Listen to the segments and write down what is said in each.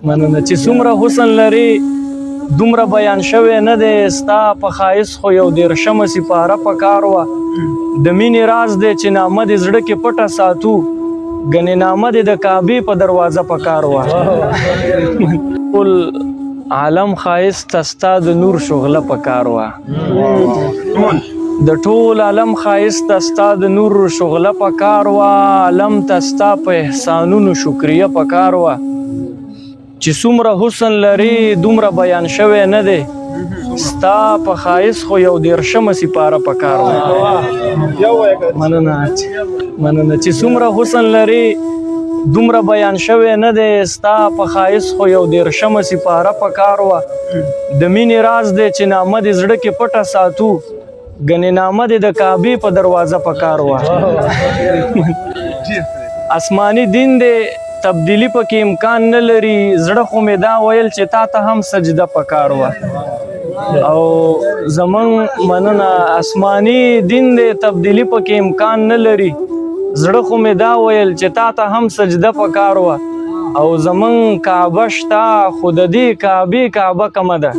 مننه چې څومره حسن لري دومره بیان شوی نه دی ستا په ښایست خو یو دېرشمه سپاره پکار وه د مینې راز دی چې نامه دې زړه کې پټه ساتو ګنې نامه دې د کعبې په دروازه پکار وه ټول عالم ښایست ته ستا د نور شغله پکار وه د ټول عالم ښایست ته ستا د نور شغله پکار وه عالم ته ستا په احسانونو شکریه پکار وه چې څومره حسن لري دومره بیان شوی نه دی ستا په ښایست خو یو دېرشمه سپاره پکار وه مننه چې څومره حسن لري دومره بیان شوی نه دی ستا په ښایست خو یو دېرشمه سپاره پکار وه د مینې راز دی چې نامه دې زړه کې پټه ساتو ګنې نامه دې د کعبې په دروازه پکار وه آسماني دین دی تبدیلی پکې امکان نه لري زړه خو مې دا ویل چې تا ته هم سجده پکار وه او زمونږ مننه آسماني دین دی تبدیلی پکې امکان نه لري زړه خو مې دا ویل چې تا ته هم سجده پکار وه او زمونږ کعبه شته خو د دې کعبې کعبه کمه ده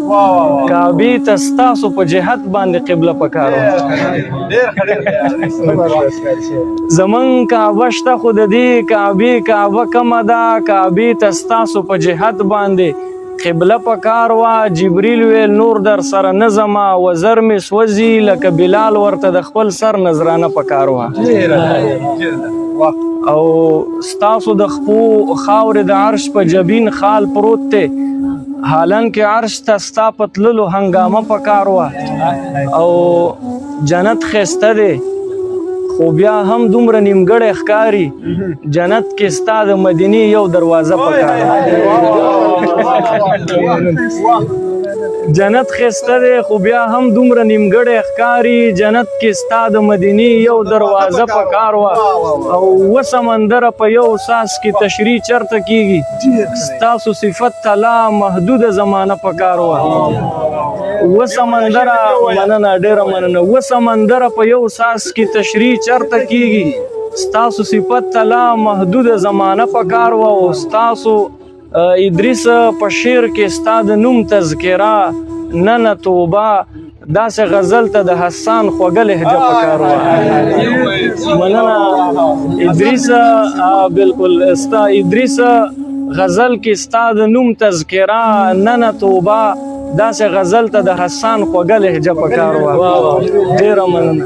کعبې ته ستاسو په جهت باندې قبله پکار وه زمونږ کعبه شته خو د دې کعبې کعبه کمه ده کعبې ته ستاسو په جهت باندې قبله پکار وه جبریل ویل نور در سره نه ځمه وزر مې سوځي لکه بلال ورته د خپل سر نظرانه پکار وه او ستاسو د خپو خاورې د عرش په جبین خال پروت دی حالان کې عرش ته ستا په تللو هنګامه پکار وه او جنت ښایسته دی خو بیا هم دومره نیمګړی ښکاري جنت کې ستا د مدینې یو دروازه پکار جنت ښایسته دی خو بیا هم دومره نیمګړی ښکاري جنت کې ستا د مدینې یو دروازه پکار وه او اوه سمندره په یو ساس کې تشریح چرته کیږي ستاسو صفت ته لا محدوده زمانه پکار وه اوه سمندره مننه ډېره مننه اوه سمندره په یو ساس کې تشریح چرته کیږي ستاسو صفت ته لا محدوده زمانه پکار وه او ستاسو ادریس په شعر کې ستا د نوم تذکره ننه توبه داسې غزل ته د حسان خوږه لهجه پکار وه مننه ادریس بلکل ستا ادریس غزل کې ستا د نوم تذکره ننه توبه داسې غزل ته د حسان خوږه لهجه پکار وه ډېره مننه